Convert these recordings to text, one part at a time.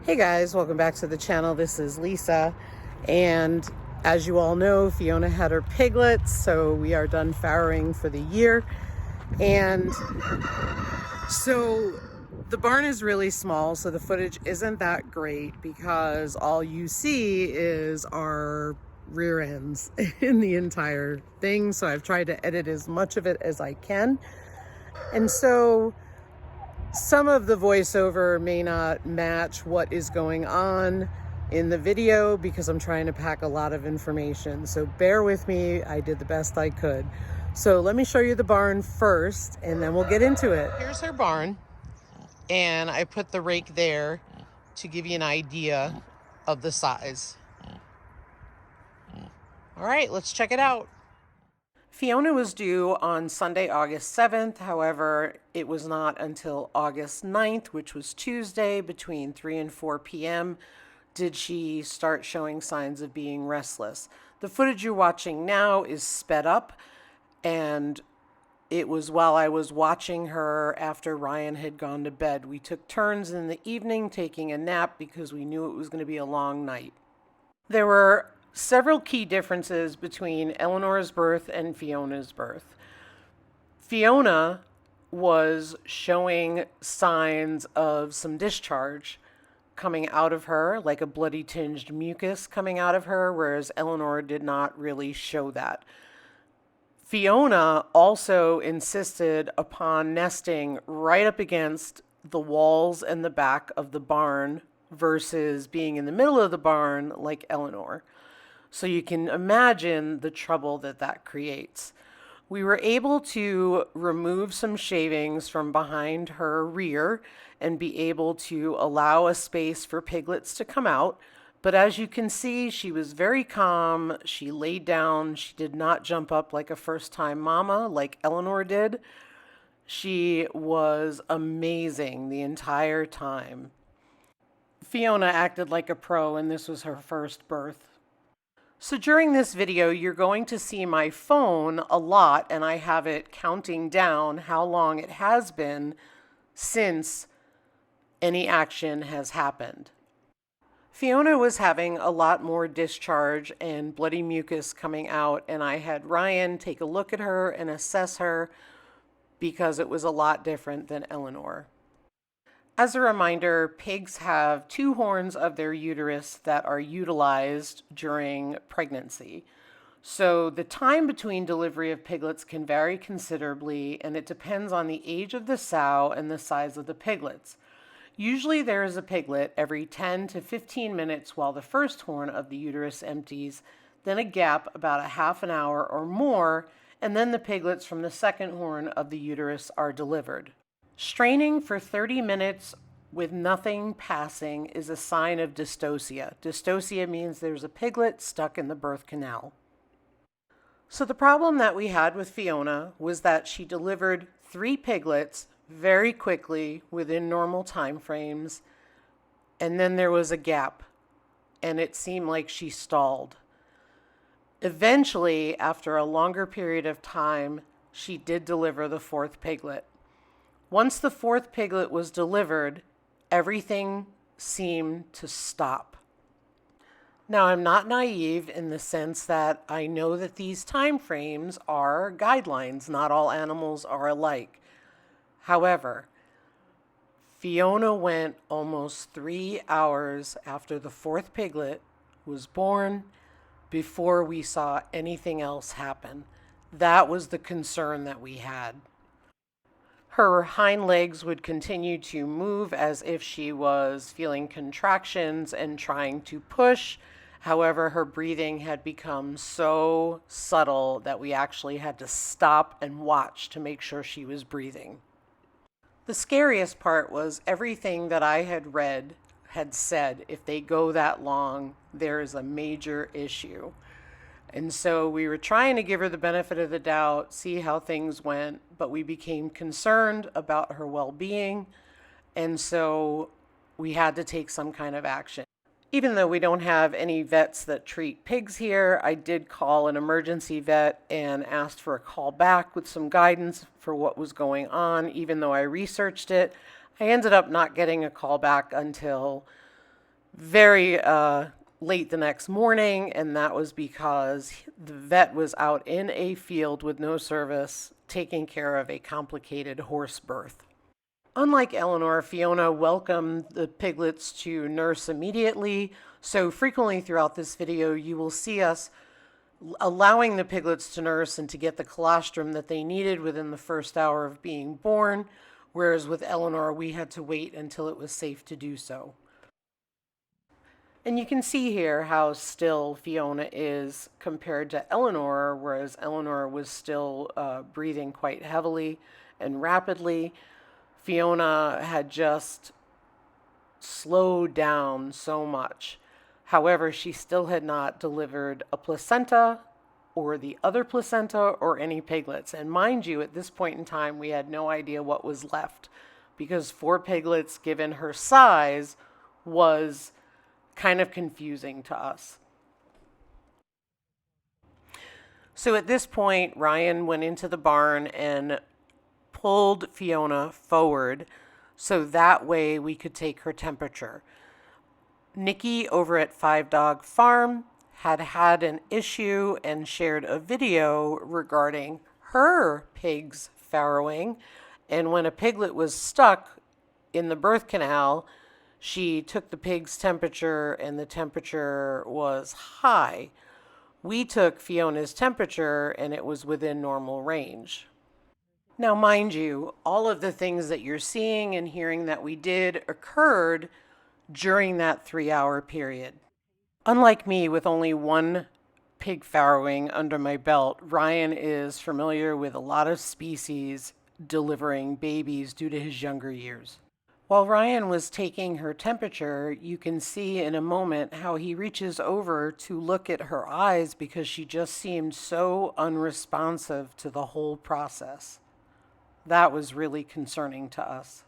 Hey guys, welcome back to the channel. This is Lisa, and as you all know, Fiona had her piglets, so we are done farrowing for the year. And so the barn is really small, so the footage isn't that great because all you see is our rear ends in the entire thing. So I've tried to edit as much of it as I can. And so some of the voiceover may not match what is going on in the video because I'm trying to pack a lot of information. So bear with me, I did the best I could. So let me show you the barn first and then we'll get into it. Here's her barn, and I put the rake there to give you an idea of the size. All right, let's check it out. Fiona was due on Sunday, August 7th. However, it was not until August 9th, which was Tuesday, between 3 and 4 p.m., did she start showing signs of being restless. The footage you're watching now is sped up, and it was while I was watching her after Ryan had gone to bed. We took turns in the evening taking a nap because we knew it was going to be a long night. There were several key differences between Eleanor's birth and Fiona's birth. Fiona was showing signs of some discharge coming out of her, like a bloody tinged mucus coming out of her, whereas Eleanor did not really show that. Fiona also insisted upon nesting right up against the walls and the back of the barn versus being in the middle of the barn like Eleanor. So you can imagine the trouble that that creates. We were able to remove some shavings from behind her rear and be able to allow a space for piglets to come out. But as you can see, she was very calm. She laid down. She did not jump up like a first-time mama like Eleanor did. She was amazing the entire time. Fiona acted like a pro, and this was her first birth. So during this video, you're going to see my phone a lot, and I have it counting down how long it has been since any action has happened. Fiona was having a lot more discharge and bloody mucus coming out, and I had Ryan take a look at her and assess her because it was a lot different than Eleanor. As a reminder, pigs have 2 horns of their uterus that are utilized during pregnancy. So the time between delivery of piglets can vary considerably, and it depends on the age of the sow and the size of the piglets. Usually there is a piglet every 10 to 15 minutes while the first horn of the uterus empties, then a gap about a half an hour or more, and then the piglets from the second horn of the uterus are delivered. Straining for 30 minutes with nothing passing is a sign of dystocia. Dystocia means there's a piglet stuck in the birth canal. So the problem that we had with Fiona was that she delivered 3 piglets very quickly within normal time frames, and then there was a gap, and it seemed like she stalled. Eventually, after a longer period of time, she did deliver the 4th piglet. Once the 4th piglet was delivered, everything seemed to stop. Now, I'm not naive in the sense that I know that these time frames are guidelines. Not all animals are alike. However, Fiona went almost 3 hours after the 4th piglet was born before we saw anything else happen. That was the concern that we had. Her hind legs would continue to move as if she was feeling contractions and trying to push. However, her breathing had become so subtle that we actually had to stop and watch to make sure she was breathing. The scariest part was everything that I had read had said if they go that long, there is a major issue. And so we were trying to give her the benefit of the doubt, see how things went, but we became concerned about her well-being, and so we had to take some kind of action. Even though we don't have any vets that treat pigs here, I did call an emergency vet and asked for a call back with some guidance for what was going on. Even though I researched it, I ended up not getting a call back until very late the next morning, and that was because the vet was out in a field with no service taking care of a complicated horse birth. Unlike Eleanor, Fiona welcomed the piglets to nurse immediately, so frequently throughout this video you will see us allowing the piglets to nurse and to get the colostrum that they needed within the first hour of being born, whereas with Eleanor we had to wait until it was safe to do so. And you can see here how still Fiona is compared to Eleanor, whereas Eleanor was still breathing quite heavily and rapidly. Fiona had just slowed down so much. However, she still had not delivered a placenta or the other placenta or any piglets. And mind you, at this point in time, we had no idea what was left because 4 piglets, given her size, was kind of confusing to us. So at this point, Ryan went into the barn and pulled Fiona forward so that way we could take her temperature. Nikki over at 5 Dog Farm had an issue and shared a video regarding her pigs farrowing. And when a piglet was stuck in the birth canal, she took the pig's temperature and the temperature was high. We took Fiona's temperature and it was within normal range. Now, mind you, all of the things that you're seeing and hearing that we did occurred during that 3-hour period. Unlike me, with only one pig farrowing under my belt, Ryan is familiar with a lot of species delivering babies due to his younger years. While Ryan was taking her temperature, you can see in a moment how he reaches over to look at her eyes because she just seemed so unresponsive to the whole process. That was really concerning to us.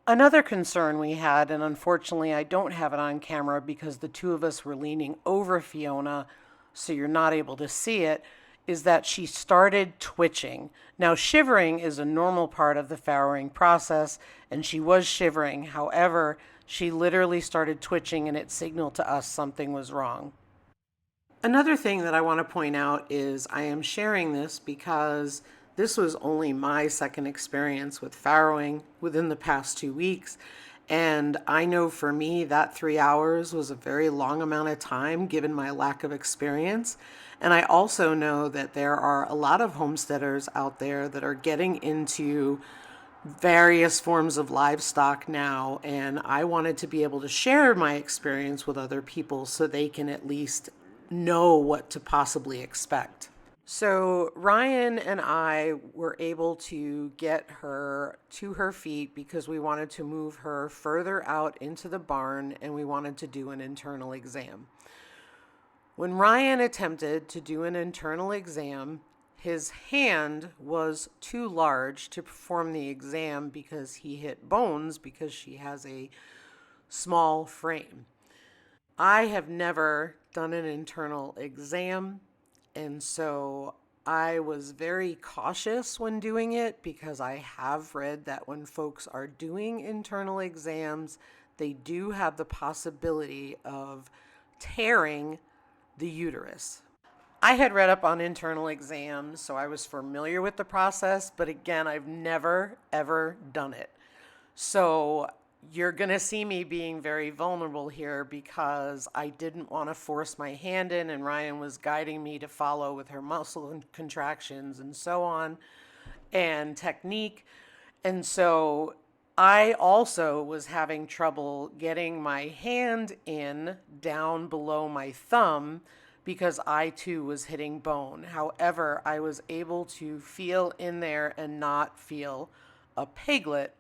Another concern we had, and unfortunately I don't have it on camera because the two of us were leaning over Fiona, so you're not able to see it, is that she started twitching. Now, shivering is a normal part of the farrowing process, and she was shivering. However, she literally started twitching, and it signaled to us something was wrong. Another thing that I want to point out is I am sharing this because this was only my second experience with farrowing within the past 2 weeks. And I know for me that 3 hours was a very long amount of time given my lack of experience. And I also know that there are a lot of homesteaders out there that are getting into various forms of livestock now. And I wanted to be able to share my experience with other people so they can at least know what to possibly expect. So Ryan and I were able to get her to her feet because we wanted to move her further out into the barn and we wanted to do an internal exam. When Ryan attempted to do an internal exam, his hand was too large to perform the exam because he hit bones because she has a small frame. I have never done an internal exam. And so I was very cautious when doing it because I have read that when folks are doing internal exams, they do have the possibility of tearing the uterus. I had read up on internal exams, so I was familiar with the process, but again, I've never, ever done it. So you're going to see me being very vulnerable here because I didn't want to force my hand in, and Ryan was guiding me to follow with her muscle contractions and so on and technique. And so I also was having trouble getting my hand in down below my thumb because I too was hitting bone. However, I was able to feel in there and not feel a piglet.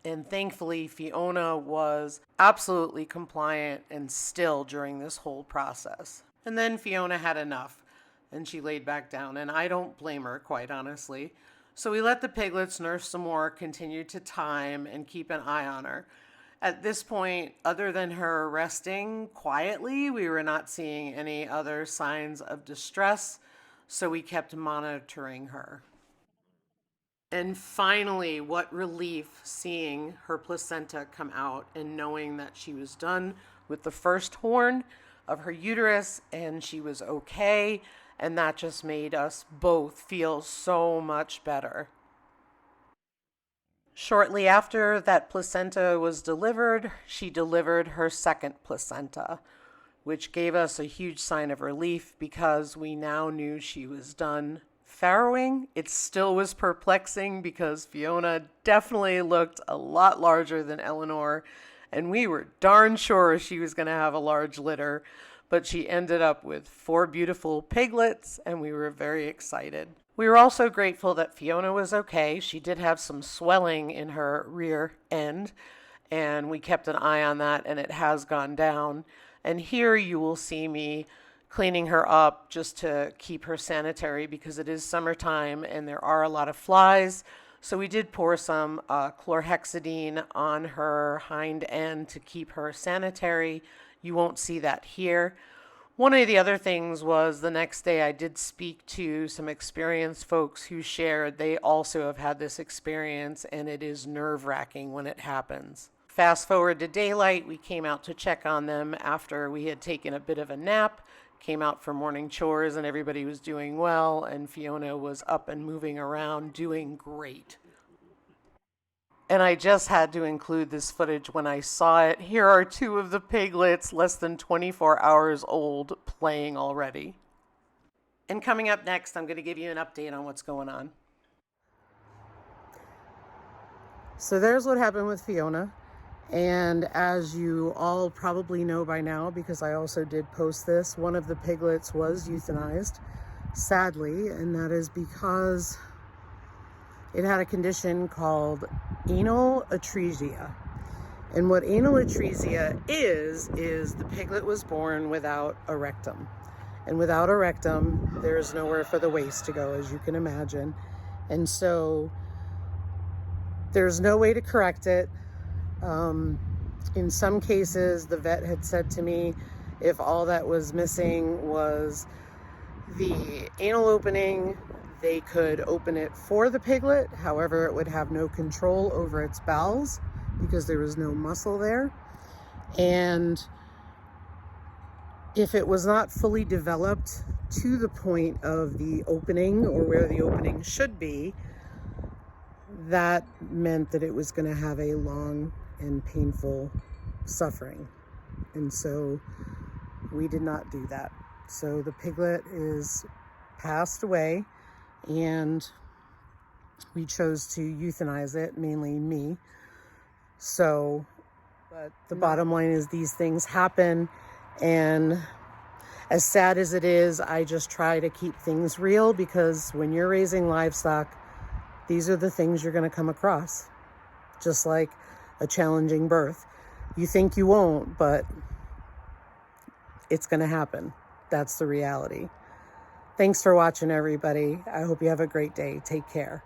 And thankfully, Fiona was absolutely compliant and still during this whole process. And then Fiona had enough and she laid back down, and I don't blame her, quite honestly. So we let the piglets nurse some more, continue to time, and keep an eye on her. At this point, other than her resting quietly, we were not seeing any other signs of distress, so we kept monitoring her. And finally, what relief seeing her placenta come out and knowing that she was done with the first horn of her uterus and she was okay. And that just made us both feel so much better. Shortly after that placenta was delivered, she delivered her second placenta, which gave us a huge sign of relief because we now knew she was done farrowing. It still was perplexing because Fiona definitely looked a lot larger than Eleanor, and we were darn sure she was going to have a large litter, but she ended up with 4 beautiful piglets, and we were very excited. We were also grateful that Fiona was okay. She did have some swelling in her rear end, and we kept an eye on that, and it has gone down. And here you will see me cleaning her up just to keep her sanitary because it is summertime and there are a lot of flies. So we did pour some chlorhexidine on her hind end to keep her sanitary. You won't see that here. One of the other things was the next day I did speak to some experienced folks who shared they also have had this experience, and it is nerve-wracking when it happens. Fast forward to daylight, we came out to check on them after we had taken a bit of a nap, came out for morning chores, and everybody was doing well, and Fiona was up and moving around, doing great. And I just had to include this footage when I saw it. Here are 2 of the piglets, less than 24 hours old, playing already. And coming up next, I'm going to give you an update on what's going on. So there's what happened with Fiona. And as you all probably know by now, because I also did post this, one of the piglets was euthanized, sadly, and that is because it had a condition called anal atresia. And what anal atresia is the piglet was born without a rectum. And without a rectum, there's nowhere for the waste to go, as you can imagine. And so there's no way to correct it. In some cases, the vet had said to me, if all that was missing was the anal opening, they could open it for the piglet. However, it would have no control over its bowels because there was no muscle there. And if it was not fully developed to the point of the opening or where the opening should be, that meant that it was going to have a long and painful suffering. And so we did not do that. So the piglet is passed away, and we chose to euthanize it, mainly me. So, but the bottom line is these things happen, and as sad as it is, I just try to keep things real, because when you're raising livestock, these are the things you're going to come across. Just like a challenging birth. You think you won't, but it's going to happen. That's the reality. Thanks for watching, everybody. I hope you have a great day. Take care.